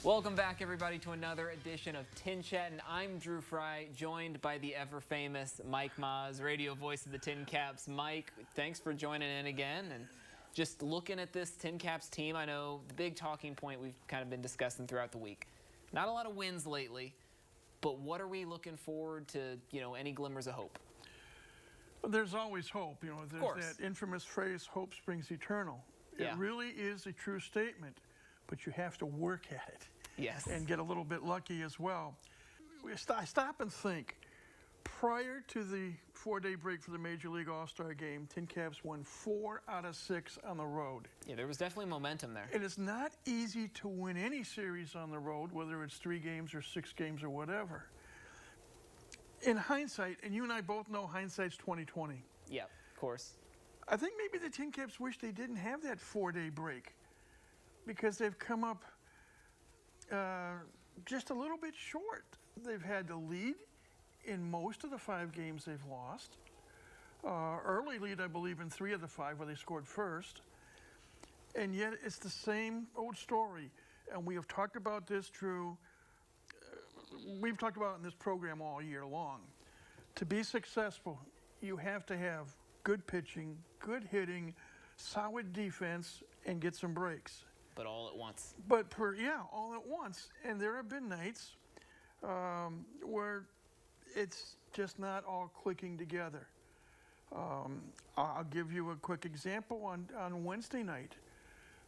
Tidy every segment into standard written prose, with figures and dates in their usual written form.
Welcome back, everybody, to another edition of TinChattin. I'm Drew Frey, joined by the ever-famous Mike Maahs, radio voice of the Tin Caps. Mike, thanks for joining in again. And just looking at this Tin Caps team, I know the big talking point we've kind of been discussing throughout the week. Not a lot of wins lately, but what are we looking forward to, any glimmers of hope? Well, there's always hope. There's that infamous phrase, hope springs eternal. Yeah. It really is a true statement, but you have to work at it. Yes. And get a little bit lucky as well. I stop and think. Prior to the 4-day break for the Major League All-Star Game, Tin Caps won 4 out of 6 on the road. Yeah, there was definitely momentum there. And it's not easy to win any series on the road, whether it's 3 games or 6 games or whatever. In hindsight, and you and I both know hindsight's 20/20. Yeah, of course. I think maybe the Tin Caps wish they didn't have that 4-day break, because they've come up just a little bit short. They've had the lead in most of the 5 games they've lost. Early lead, I believe, in 3 of the 5 where they scored first. And yet it's the same old story. And we have talked about this, Drew. We've talked about it in this program all year long. To be successful, you have to have good pitching, good hitting, solid defense, and get some breaks. But all at once. But all at once. And there have been nights where it's just not all clicking together. I'll give you a quick example on Wednesday night.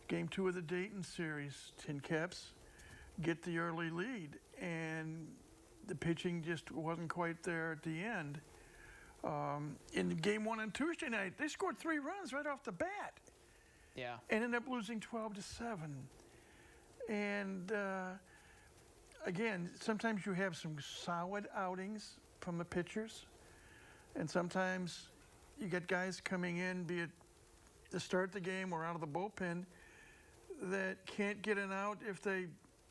Game 2 of the Dayton series, Tin Caps get the early lead, and the pitching just wasn't quite there at the end. In Game 1 on Tuesday night, they scored 3 runs right off the bat. Yeah. And ended up losing 12-7. And again, sometimes you have some solid outings from the pitchers, and sometimes you get guys coming in, be it to start the game or out of the bullpen, that can't get an out if they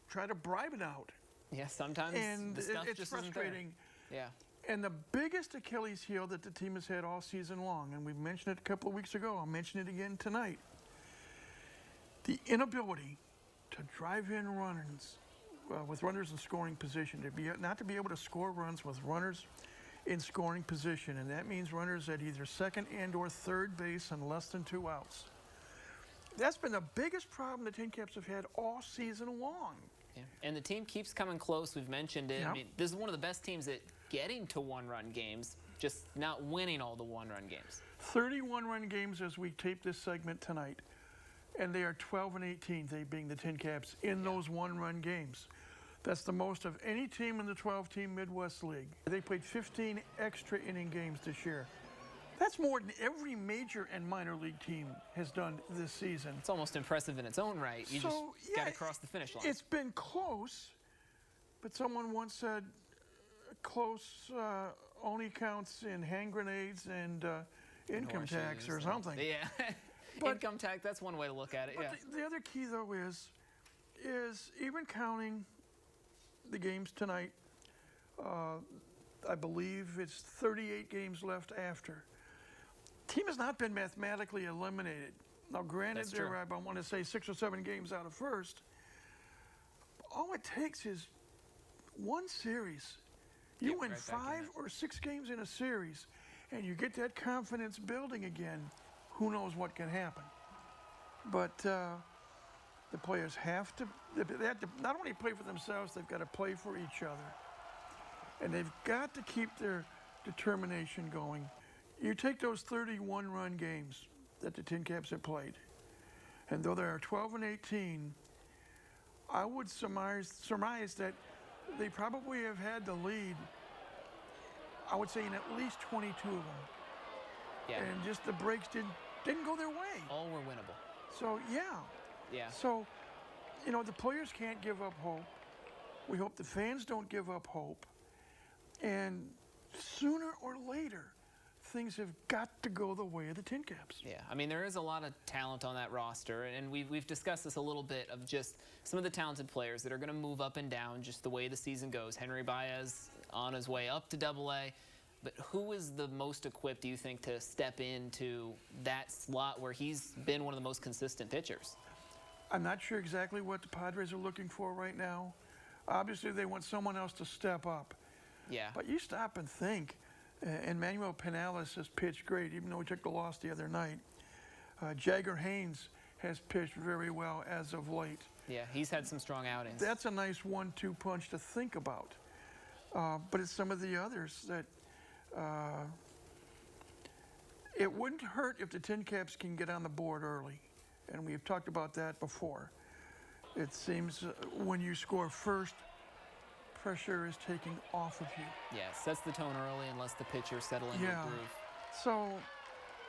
try to bribe it out. Yeah, sometimes and the stuff it's just frustrating. Isn't there. Yeah. And the biggest Achilles heel that the team has had all season long, and we mentioned it a couple of weeks ago, I'll mention it again tonight, the inability to drive in runners with runners in scoring position, not to be able to score runs with runners in scoring position, and that means runners at either second and or third base and less than 2 outs. That's been the biggest problem the Tin Caps have had all season long. Yeah. And the team keeps coming close. We've mentioned it. Yep. I mean, this is one of the best teams at getting to 1-run games, just not winning all the 1-run games. 31-run games as we tape this segment tonight, and they are 12-18, they being the Tin Caps, in those 1-run games. That's the most of any team in the 12-team Midwest League. They played 15 extra inning games this year. That's more than every major and minor league team has done this season. It's almost impressive in its own right. You just got to cross the finish line. It's been close, but someone once said close only counts in hand grenades and income tax or something. Yeah, income tax, that's one way to look at it, yeah. The other key, though, is even counting the games tonight, I believe it's 38 games left after. Team has not been mathematically eliminated. Now, granted, there are, I want to say, 6 or 7 games out of first. All it takes is one series. You win 5 or 6 games in a series, and you get that confidence building again. Who knows what can happen? But the players have to not only play for themselves, they've got to play for each other. And they've got to keep their determination going. You take those 31-run games that the Tin Caps have played, and though they are 12-18, I would surmise that they probably have had the lead, I would say, in at least 22 of them. Yeah. And just the breaks didn't go their way. All were winnable. So, Yeah. So, the players can't give up hope. We hope the fans don't give up hope. And sooner or later, things have got to go the way of the Tin Caps. Yeah, I mean, there is a lot of talent on that roster, and we've discussed this a little bit of just some of the talented players that are going to move up and down just the way the season goes. Henry Baez on his way up to Double-A. But who is the most equipped, do you think, to step into that slot where he's been one of the most consistent pitchers? I'm not sure exactly what the Padres are looking for right now. Obviously, they want someone else to step up. Yeah. But you stop and think, and Manuel Pinales has pitched great, even though he took the loss the other night. Jagger Haynes has pitched very well as of late. Yeah, he's had some strong outings. That's a nice 1-2 punch to think about. But it's some of the others that it wouldn't hurt if the Tin Caps can get on the board early. And we've talked about that before. It seems when you score first, pressure is taking off of you. Yeah, sets the tone early unless the pitchers settle into a groove. So,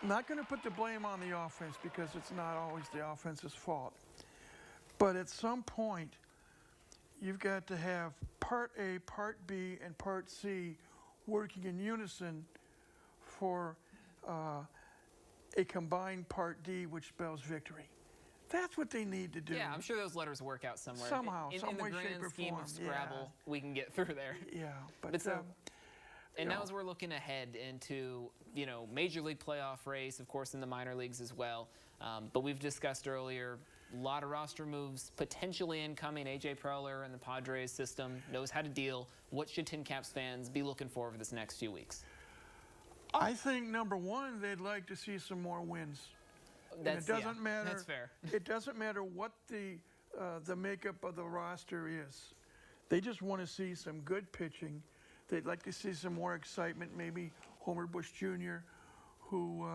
not going to put the blame on the offense because it's not always the offense's fault. But at some point, you've got to have Part A, Part B, and Part C working in unison for a combined Part D, which spells victory. That's what they need to do. Yeah, I'm sure those letters work out somewhere. Somehow, some way, in the shape, grand or scheme form. of Scrabble, we can get through there. Yeah, but and now as we're looking ahead into, Major League playoff race, of course, in the minor leagues as well. But we've discussed earlier, a lot of roster moves potentially incoming. A.J. Preller and the Padres system knows how to deal. What should Tin Caps fans be looking for this next few weeks? I think, number one, they'd like to see some more wins. It doesn't matter. That's fair. It doesn't matter what the makeup of the roster is. They just want to see some good pitching. They'd like to see some more excitement. Maybe Homer Bush Jr., who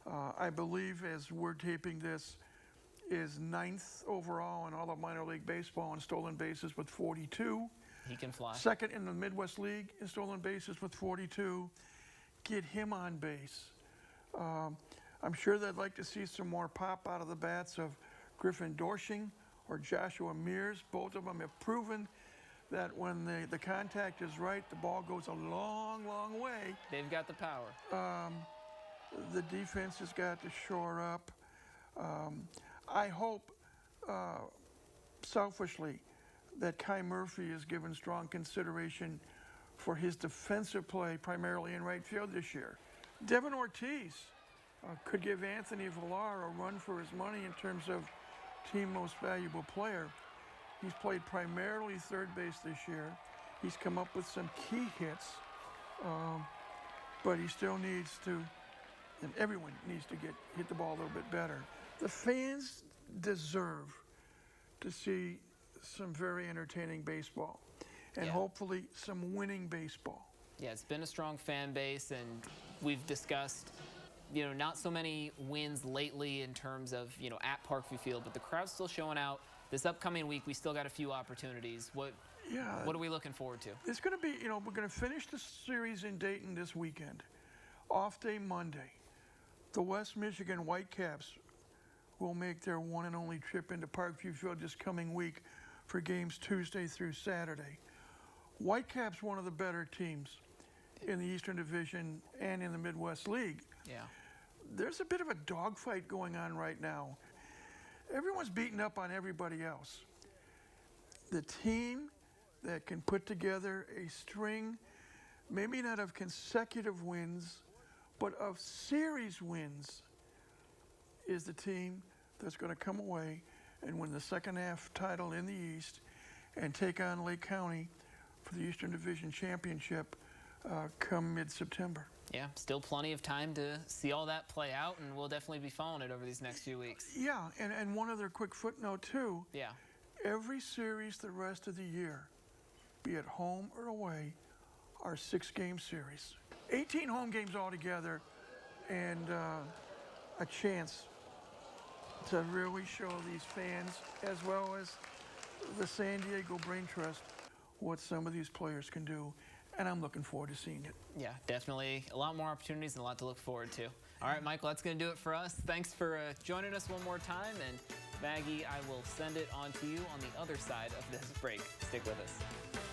I believe, as we're taping this, is 9th overall in all of minor league baseball in stolen bases with 42. He can fly. Second in the Midwest League in stolen bases with 42. Get him on base. I'm sure they'd like to see some more pop out of the bats of Griffin Dorsching or Joshua Mears. Both of them have proven that when the contact is right, the ball goes a long, long way. They've got the power. The defense has got to shore up. I hope, selfishly, that Kai Murphy is given strong consideration for his defensive play, primarily in right field this year. Devin Ortiz could give Anthony Villar a run for his money in terms of team most valuable player. He's played primarily third base this year. He's come up with some key hits, but he still needs to, and everyone needs to hit the ball a little bit better. The fans deserve to see some very entertaining baseball, and hopefully some winning baseball. Yeah, it's been a strong fan base, and we've discussed, not so many wins lately in terms of, at Parkview Field, but the crowd's still showing out. This upcoming week, we still got a few opportunities. What are we looking forward to? It's going to be, we're going to finish the series in Dayton this weekend. Off day Monday. The West Michigan Whitecaps will make their one and only trip into Parkview Field this coming week for games Tuesday through Saturday. Whitecaps, one of the better teams in the Eastern Division and in the Midwest League. Yeah. There's a bit of a dogfight going on right now. Everyone's beating up on everybody else. The team that can put together a string, maybe not of consecutive wins, but of series wins, is the team that's going to come away and win the second half title in the East and take on Lake County for the Eastern Division Championship come mid-September. Yeah, still plenty of time to see all that play out, and we'll definitely be following it over these next few weeks. Yeah, and one other quick footnote, too. Yeah. Every series the rest of the year, be it home or away, are 6-game series. 18 home games altogether, and a chance to really show these fans, as well as the San Diego Brain Trust, what some of these players can do. And I'm looking forward to seeing it. Yeah, definitely a lot more opportunities and a lot to look forward to. All right, Michael, that's going to do it for us. Thanks for joining us one more time. And Maggie, I will send it on to you on the other side of this break. Stick with us.